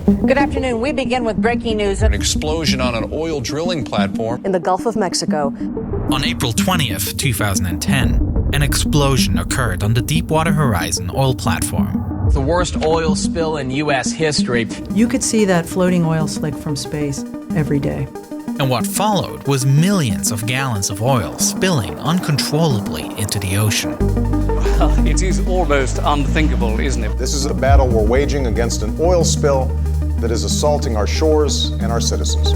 Good afternoon. We begin with breaking news. An explosion on an oil drilling platform in the Gulf of Mexico. On April 20th, 2010, an explosion occurred on the Deepwater Horizon oil platform. The worst oil spill in U.S. history. You could see that floating oil slick from space every day. And what followed was millions of gallons of oil spilling uncontrollably into the ocean. Well, it is almost unthinkable, isn't it? This is a battle we're waging against an oil spill that is assaulting our shores and our citizens.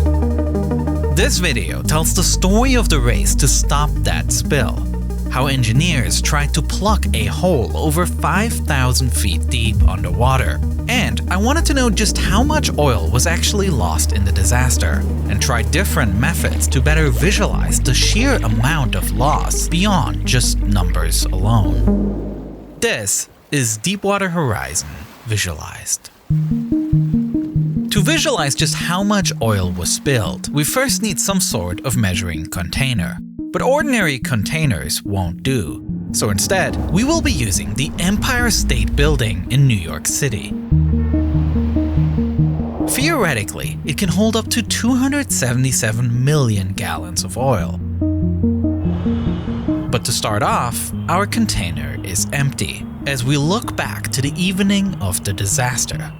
This video tells the story of the race to stop that spill. How engineers tried to plug a hole over 5,000 feet deep underwater. And I wanted to know just how much oil was actually lost in the disaster, and try different methods to better visualize the sheer amount of loss beyond just numbers alone. This is Deepwater Horizon Visualized. To visualize just how much oil was spilled, we first need some sort of measuring container. But ordinary containers won't do. So instead, we will be using the Empire State Building in New York City. Theoretically, it can hold up to 277 million gallons of oil. But to start off, our container is empty, as we look back to the evening of the disaster.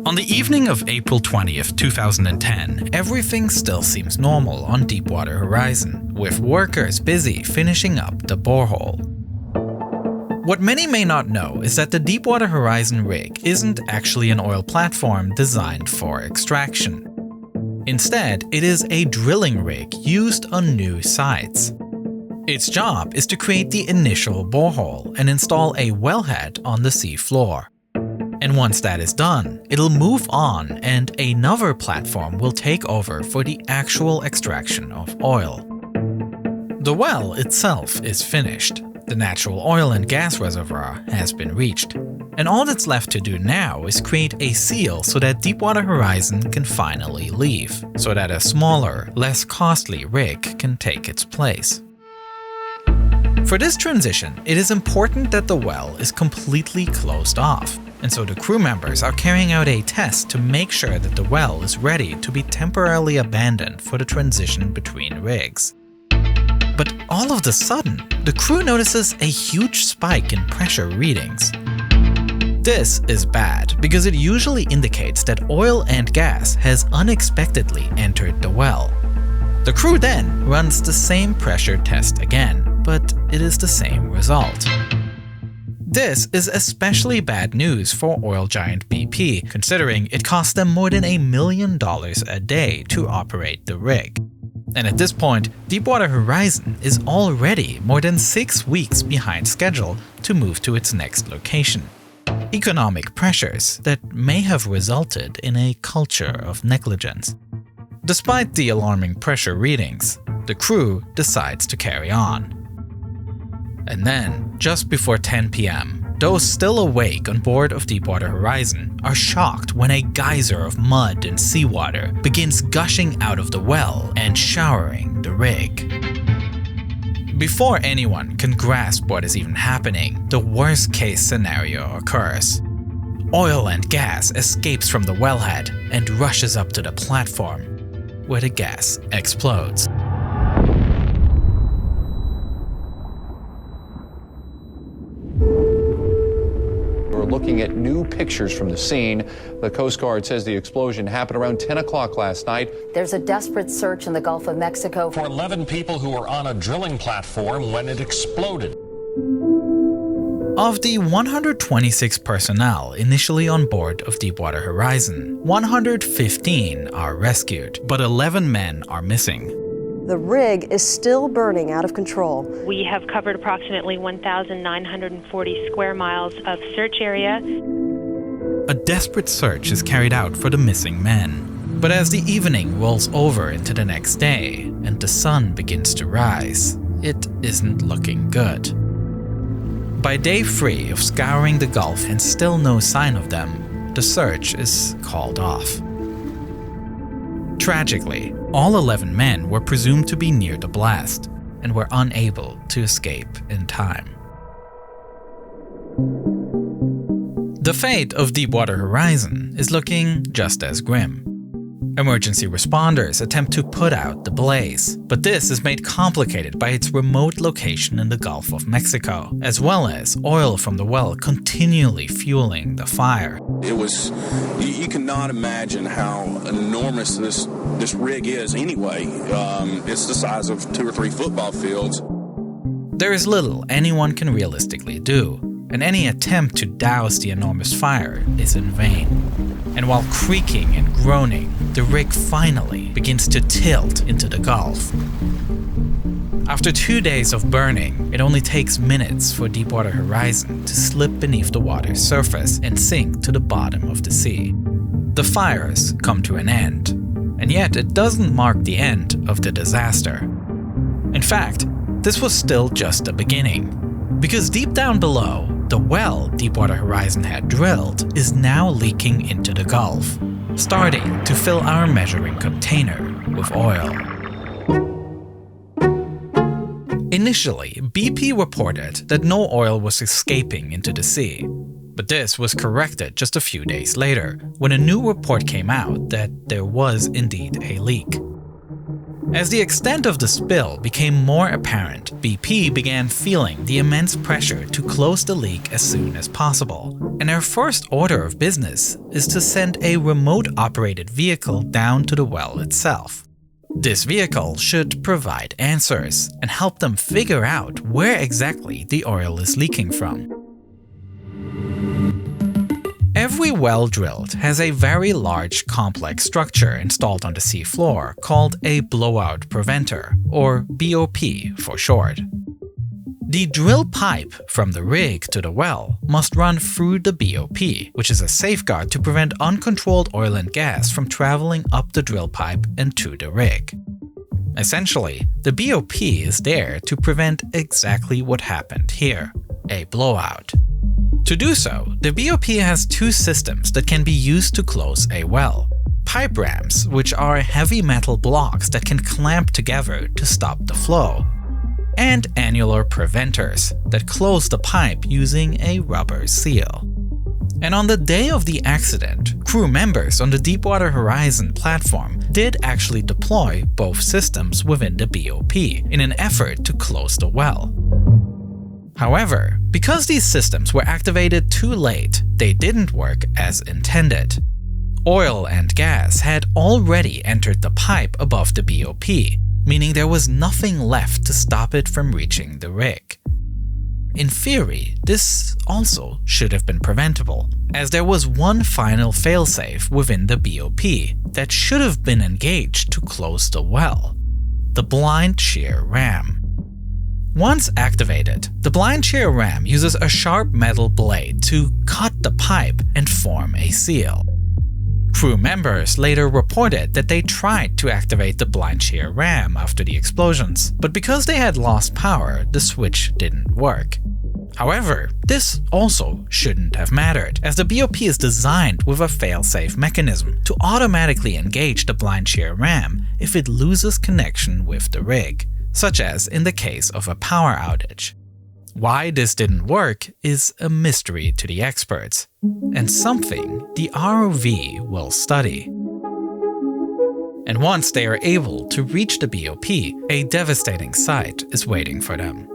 On the evening of April 20th, 2010, everything still seems normal on Deepwater Horizon, with workers busy finishing up the borehole. What many may not know is that the Deepwater Horizon rig isn't actually an oil platform designed for extraction. Instead, it is a drilling rig used on new sites. Its job is to create the initial borehole and install a wellhead on the sea floor. And once that is done, it'll move on and another platform will take over for the actual extraction of oil. The well itself is finished. The natural oil and gas reservoir has been reached. And all that's left to do now is create a seal so that Deepwater Horizon can finally leave, so that a smaller, less costly rig can take its place. For this transition, it is important that the well is completely closed off. And so the crew members are carrying out a test to make sure that the well is ready to be temporarily abandoned for the transition between rigs. But all of a sudden, the crew notices a huge spike in pressure readings. This is bad because it usually indicates that oil and gas has unexpectedly entered the well. The crew then runs the same pressure test again, but it is the same result. This is especially bad news for oil giant BP, considering it costs them more than $1 million a day to operate the rig. And at this point, Deepwater Horizon is already more than 6 weeks behind schedule to move to its next location. Economic pressures that may have resulted in a culture of negligence. Despite the alarming pressure readings, the crew decides to carry on. And then, just before 10 p.m., those still awake on board of Deepwater Horizon are shocked when a geyser of mud and seawater begins gushing out of the well and showering the rig. Before anyone can grasp what is even happening, the worst-case scenario occurs. Oil and gas escapes from the wellhead and rushes up to the platform, where the gas explodes. We're looking at new pictures from the scene. The Coast Guard says the explosion happened around 10 o'clock last night. There's a desperate search in the Gulf of Mexico for 11 people who were on a drilling platform when it exploded. Of the 126 personnel initially on board of Deepwater Horizon, 115 are rescued, but 11 men are missing. The rig is still burning out of control. We have covered approximately 1,940 square miles of search area. A desperate search is carried out for the missing men. But as the evening rolls over into the next day and the sun begins to rise, it isn't looking good. By day 3 of scouring the Gulf and still no sign of them, the search is called off. Tragically, all 11 men were presumed to be near the blast and were unable to escape in time. The The fate of Deepwater Horizon is looking just as grim. Emergency responders attempt to put out the blaze, but this is made complicated by its remote location in the Gulf of Mexico, as well as oil from the well continually fueling the fire. It was, you cannot imagine how enormous this rig is anyway. It's the size of 2 or 3 football fields. There is little anyone can realistically do, and any attempt to douse the enormous fire is in vain. And while creaking and groaning, the rig finally begins to tilt into the Gulf. After 2 days of burning, it only takes minutes for Deepwater Horizon to slip beneath the water's surface and sink to the bottom of the sea. The fires come to an end, and yet it doesn't mark the end of the disaster. In fact, this was still just the beginning, because deep down below, the well Deepwater Horizon had drilled is now leaking into the Gulf, starting to fill our measuring container with oil. Initially, BP reported that no oil was escaping into the sea, but this was corrected just a few days later when a new report came out that there was indeed a leak. As the extent of the spill became more apparent, BP began feeling the immense pressure to close the leak as soon as possible, and their first order of business is to send a remote-operated vehicle down to the well itself. This vehicle should provide answers and help them figure out where exactly the oil is leaking from. Every well drilled has a very large complex structure installed on the sea floor called a blowout preventer, or BOP for short. The drill pipe from the rig to the well must run through the BOP, which is a safeguard to prevent uncontrolled oil and gas from traveling up the drill pipe and to the rig. Essentially, the BOP is there to prevent exactly what happened here, a blowout. To do so, the BOP has 2 systems that can be used to close a well. Pipe rams, which are heavy metal blocks that can clamp together to stop the flow, and annular preventers that close the pipe using a rubber seal. And on the day of the accident, crew members on the Deepwater Horizon platform did actually deploy both systems within the BOP in an effort to close the well. However, because these systems were activated too late, they didn't work as intended. Oil and gas had already entered the pipe above the BOP, meaning there was nothing left to stop it from reaching the rig. In theory, this also should have been preventable, as there was one final failsafe within the BOP that should have been engaged to close the well: the blind shear ram. Once activated, the blind shear ram uses a sharp metal blade to cut the pipe and form a seal. Crew members later reported that they tried to activate the blind shear ram after the explosions, but because they had lost power, the switch didn't work. However, this also shouldn't have mattered, as the BOP is designed with a fail-safe mechanism to automatically engage the blind shear ram if it loses connection with the rig, such as in the case of a power outage. Why this didn't work is a mystery to the experts, and something the ROV will study. And once they are able to reach the BOP, a devastating sight is waiting for them.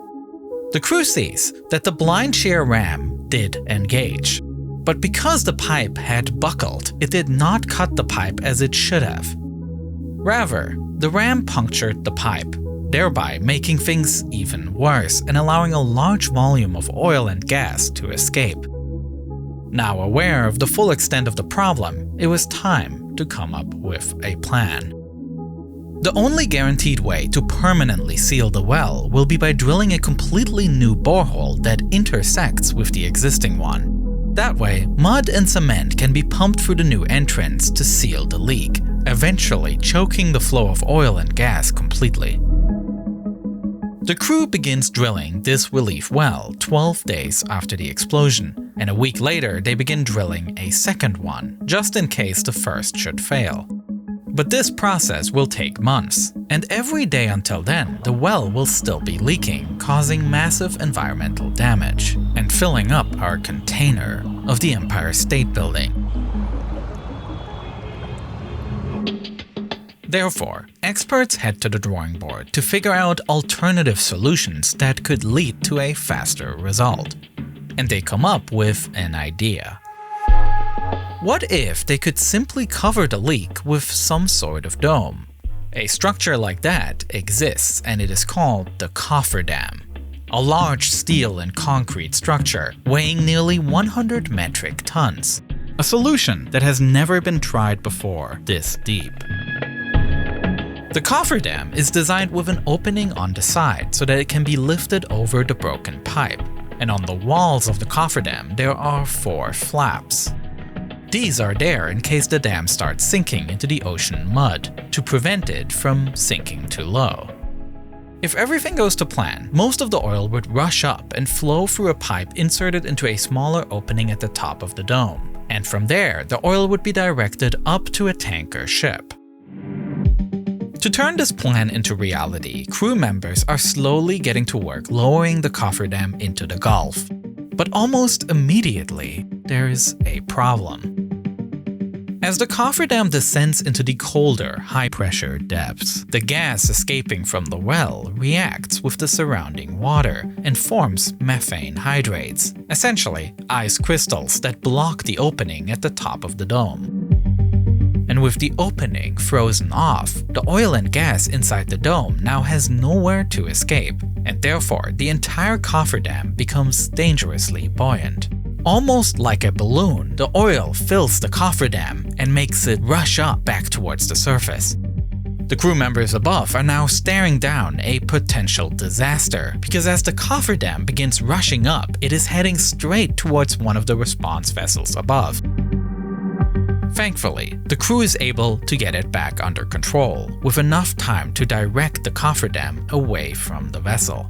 The crew sees that the blind shear ram did engage, but because the pipe had buckled, it did not cut the pipe as it should have. Rather, the ram punctured the pipe, thereby making things even worse and allowing a large volume of oil and gas to escape. Now aware of the full extent of the problem, it was time to come up with a plan. The only guaranteed way to permanently seal the well will be by drilling a completely new borehole that intersects with the existing one. That way, mud and cement can be pumped through the new entrance to seal the leak, eventually choking the flow of oil and gas completely. The crew begins drilling this relief well 12 days after the explosion, and a week later they begin drilling a second one, just in case the first should fail. But this process will take months, and every day until then, the well will still be leaking, causing massive environmental damage and filling up our container of the Empire State Building. Therefore, experts head to the drawing board to figure out alternative solutions that could lead to a faster result. And they come up with an idea. What if they could simply cover the leak with some sort of dome? A structure like that exists, and it is called the Coffer Dam, a large steel and concrete structure weighing nearly 100 metric tons. A solution that has never been tried before this deep. The Coffer Dam is designed with an opening on the side so that it can be lifted over the broken pipe, and on the walls of the Coffer Dam there are 4 flaps. These are there in case the dam starts sinking into the ocean mud, to prevent it from sinking too low. If everything goes to plan, most of the oil would rush up and flow through a pipe inserted into a smaller opening at the top of the dome, and from there the oil would be directed up to a tanker ship. To turn this plan into reality, crew members are slowly getting to work lowering the Coffer Dam into the Gulf. But almost immediately, there is a problem. As the Coffer Dam descends into the colder, high-pressure depths, the gas escaping from the well reacts with the surrounding water and forms methane hydrates, essentially ice crystals that block the opening at the top of the dome. And with the opening frozen off, the oil and gas inside the dome now has nowhere to escape, and therefore the entire Coffer Dam becomes dangerously buoyant. Almost like a balloon, the oil fills the Coffer Dam and makes it rush up back towards the surface. The crew members above are now staring down a potential disaster, because as the Coffer Dam begins rushing up, it is heading straight towards one of the response vessels above. Thankfully, the crew is able to get it back under control, with enough time to direct the Coffer Dam away from the vessel.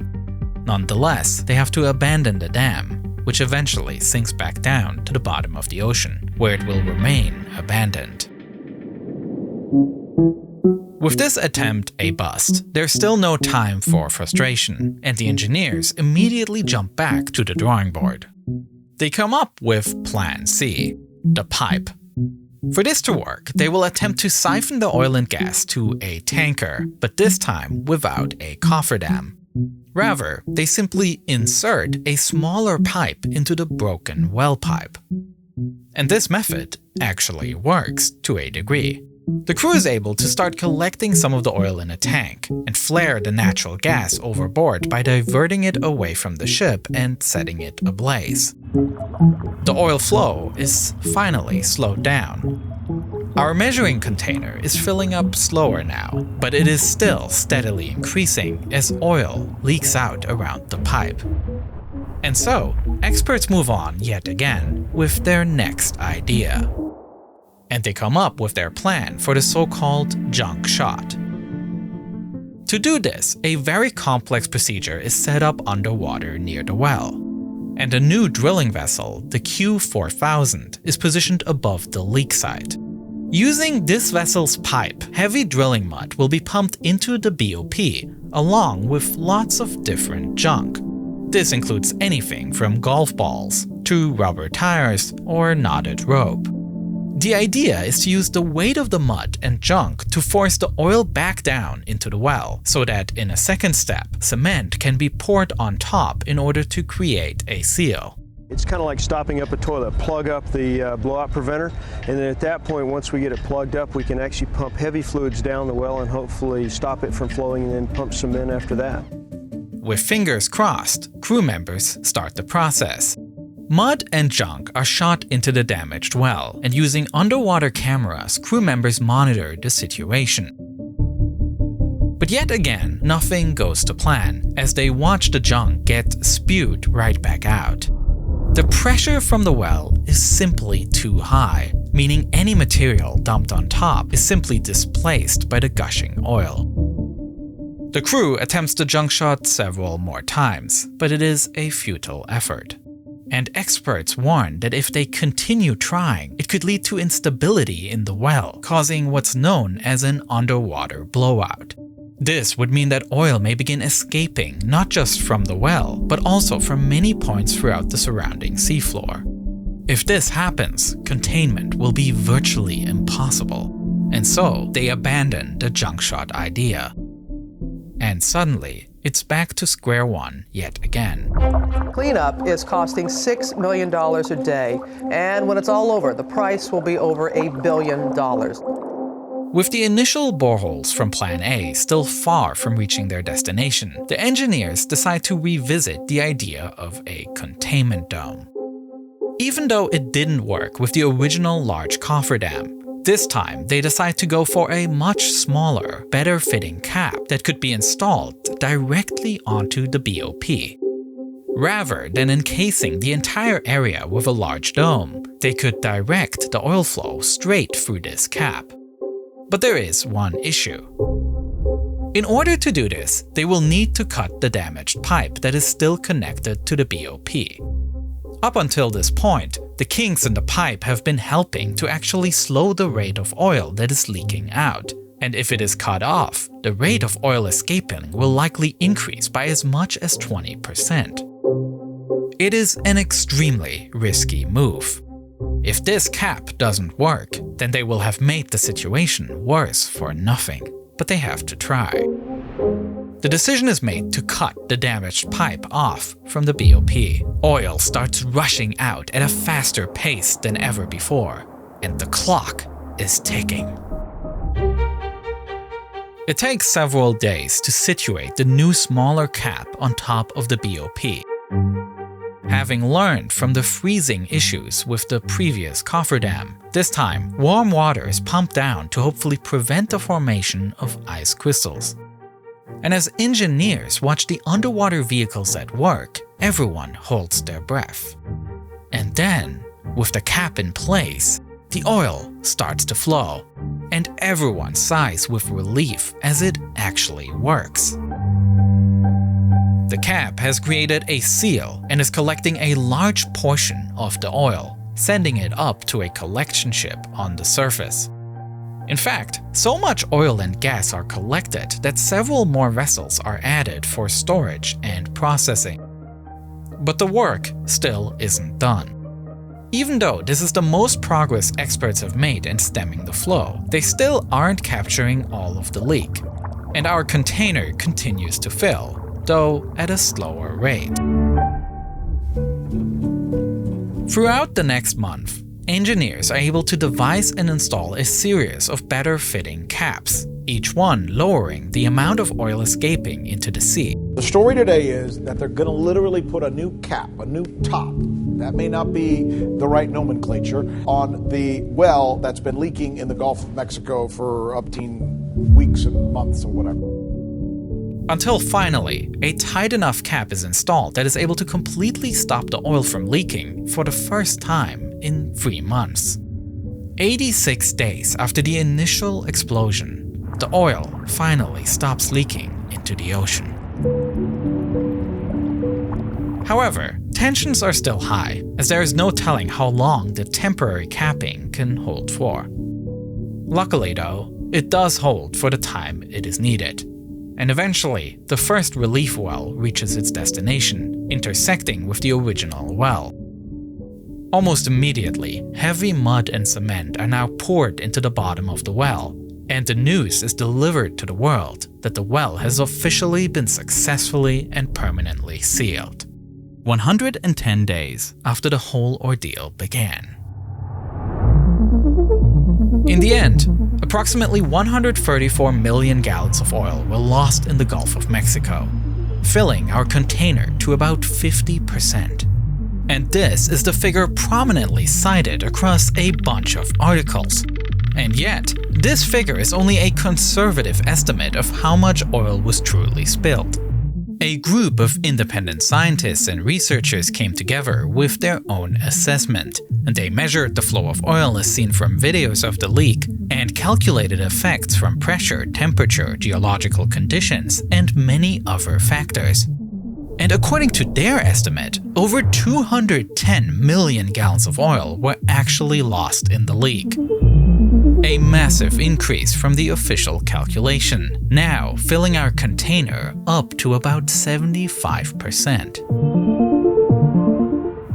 Nonetheless, they have to abandon the dam, which eventually sinks back down to the bottom of the ocean, where it will remain abandoned. With this attempt a bust, there's still no time for frustration, and the engineers immediately jump back to the drawing board. They come up with Plan C, the pipe. For this to work, they will attempt to siphon the oil and gas to a tanker, but this time without a Coffer Dam. Rather, they simply insert a smaller pipe into the broken well pipe. And this method actually works to a degree. The crew is able to start collecting some of the oil in a tank and flare the natural gas overboard by diverting it away from the ship and setting it ablaze. The oil flow is finally slowed down. Our measuring container is filling up slower now, but it is still steadily increasing as oil leaks out around the pipe. And so, experts move on yet again with their next idea. And they come up with their plan for the so-called junk shot. To do this, a very complex procedure is set up underwater near the well. And a new drilling vessel, the Q4000, is positioned above the leak site. Using this vessel's pipe, heavy drilling mud will be pumped into the BOP, along with lots of different junk. This includes anything from golf balls to rubber tires or knotted rope. The idea is to use the weight of the mud and junk to force the oil back down into the well, so that in a second step, cement can be poured on top in order to create a seal. It's kind of like stopping up a toilet, plug up the blowout preventer, and then at that point, once we get it plugged up, we can actually pump heavy fluids down the well and hopefully stop it from flowing and then pump cement after that. With fingers crossed, crew members start the process. Mud and junk are shot into the damaged well, and using underwater cameras, crew members monitor the situation. But yet again, nothing goes to plan, as they watch the junk get spewed right back out. The pressure from the well is simply too high, meaning any material dumped on top is simply displaced by the gushing oil. The crew attempts the junk shot several more times, but it is a futile effort. And experts warn that if they continue trying, it could lead to instability in the well, causing what's known as an underwater blowout. This would mean that oil may begin escaping not just from the well, but also from many points throughout the surrounding seafloor. If this happens, containment will be virtually impossible, and so they abandon the junk shot idea. And suddenly, it's back to square one yet again. Cleanup is costing $6 million a day, and when it's all over, the price will be over $1 billion. With the initial boreholes from Plan A still far from reaching their destination, the engineers decide to revisit the idea of a containment dome. Even though it didn't work with the original large Coffer dam, this time they decide to go for a much smaller, better-fitting cap that could be installed directly onto the BOP. Rather than encasing the entire area with a large dome, they could direct the oil flow straight through this cap. But there is one issue. In order to do this, they will need to cut the damaged pipe that is still connected to the BOP. Up until this point, the kinks in the pipe have been helping to actually slow the rate of oil that is leaking out, and if it is cut off, the rate of oil escaping will likely increase by as much as 20%. It is an extremely risky move. If this cap doesn't work, then they will have made the situation worse for nothing, but they have to try. The decision is made to cut the damaged pipe off from the BOP. Oil starts rushing out at a faster pace than ever before, and the clock is ticking. It takes several days to situate the new smaller cap on top of the BOP. Having learned from the freezing issues with the previous Coffer dam, this time warm water is pumped down to hopefully prevent the formation of ice crystals. And as engineers watch the underwater vehicles at work, everyone holds their breath. And then, with the cap in place, the oil starts to flow, and everyone sighs with relief as it actually works. The cap has created a seal and is collecting a large portion of the oil, sending it up to a collection ship on the surface. In fact, so much oil and gas are collected that several more vessels are added for storage and processing. But the work still isn't done. Even though this is the most progress experts have made in stemming the flow, they still aren't capturing all of the leak. And our container continues to fill, though at a slower rate. Throughout the next month, engineers are able to devise and install a series of better-fitting caps, each one lowering the amount of oil escaping into the sea. The story today is that they're going to literally put a new cap, a new top, that may not be the right nomenclature, on the well that's been leaking in the Gulf of Mexico for up to weeks and months or whatever. Until finally, a tight enough cap is installed that is able to completely stop the oil from leaking for the first time in 3 months. 86 days after the initial explosion, the oil finally stops leaking into the ocean. However, tensions are still high, as there is no telling how long the temporary capping can hold for. Luckily though, it does hold for the time it is needed. And eventually, the first relief well reaches its destination, intersecting with the original well. Almost immediately, heavy mud and cement are now poured into the bottom of the well, and the news is delivered to the world that the well has officially been successfully and permanently sealed. 110 days after the whole ordeal began. In the end, approximately 134 million gallons of oil were lost in the Gulf of Mexico, filling our container to about 50%. And this is the figure prominently cited across a bunch of articles. And yet, this figure is only a conservative estimate of how much oil was truly spilled. A group of independent scientists and researchers came together with their own assessment, and they measured the flow of oil as seen from videos of the leak and calculated effects from pressure, temperature, geological conditions, and many other factors. And according to their estimate, over 210 million gallons of oil were actually lost in the leak. A massive increase from the official calculation, now filling our container up to about 75%.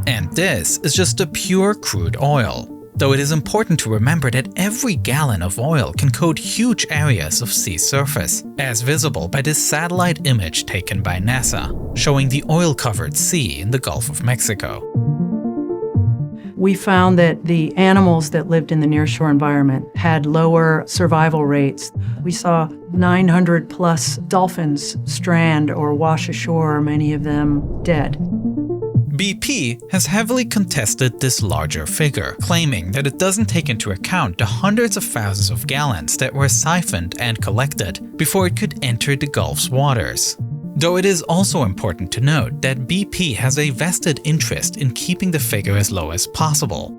And this is just a pure crude oil. Though it is important to remember that every gallon of oil can coat huge areas of sea surface, as visible by this satellite image taken by NASA, showing the oil-covered sea in the Gulf of Mexico. We found that the animals that lived in the nearshore environment had lower survival rates. We saw 900 plus dolphins strand or wash ashore, many of them dead. BP has heavily contested this larger figure, claiming that it doesn't take into account the hundreds of thousands of gallons that were siphoned and collected before it could enter the Gulf's waters. Though it is also important to note that BP has a vested interest in keeping the figure as low as possible.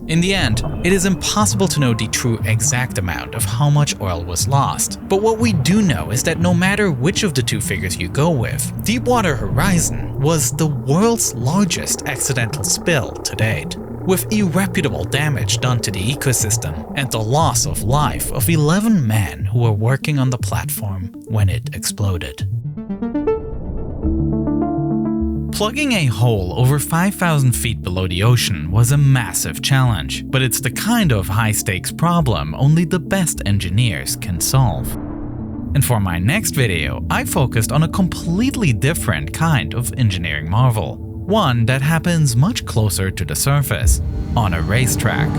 In the end, it is impossible to know the true exact amount of how much oil was lost, but what we do know is that no matter which of the two figures you go with, Deepwater Horizon was the world's largest accidental spill to date, with irreparable damage done to the ecosystem and the loss of life of 11 men who were working on the platform when it exploded. Plugging a hole over 5,000 feet below the ocean was a massive challenge, but it's the kind of high-stakes problem only the best engineers can solve. And for my next video, I focused on a completely different kind of engineering marvel, one that happens much closer to the surface, on a racetrack.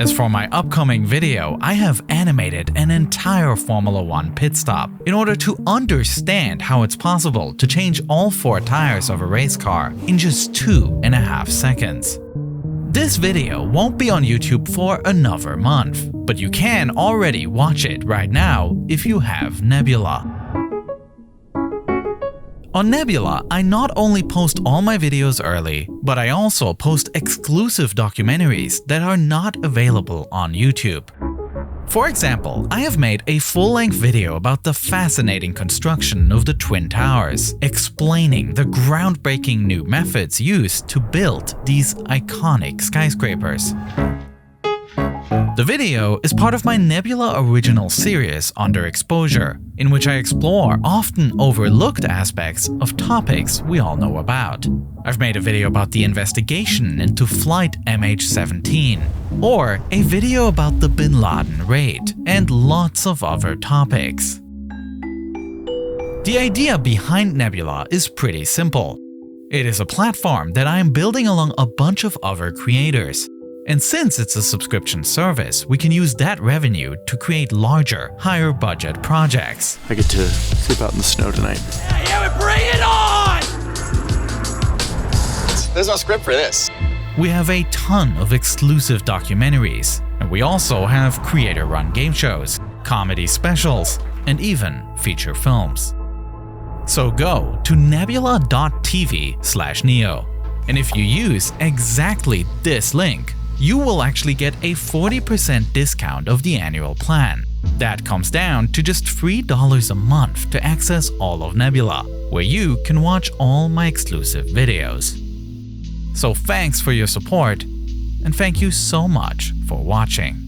As for my upcoming video, I have animated an entire Formula 1 pit stop in order to understand how it's possible to change all 4 tires of a race car in just 2.5 seconds. This video won't be on YouTube for another month, but you can already watch it right now if you have Nebula. On Nebula, I not only post all my videos early, but I also post exclusive documentaries that are not available on YouTube. For example, I have made a full-length video about the fascinating construction of the Twin Towers, explaining the groundbreaking new methods used to build these iconic skyscrapers. The video is part of my Nebula original series Underexposure, in which I explore often overlooked aspects of topics we all know about. I've made a video about the investigation into Flight MH17, or a video about the Bin Laden raid, and lots of other topics. The idea behind Nebula is pretty simple. It is a platform that I am building along a bunch of other creators. And since it's a subscription service, we can use that revenue to create larger, higher budget projects. I get to sleep out in the snow tonight. Yeah, bring it on! There's no script for this. We have a ton of exclusive documentaries, and we also have creator-run game shows, comedy specials, and even feature films. So go to nebula.tv/neo, and if you use exactly this link, you will actually get a 40% discount of the annual plan. That comes down to just $3 a month to access all of Nebula, where you can watch all my exclusive videos. So thanks for your support, and thank you so much for watching.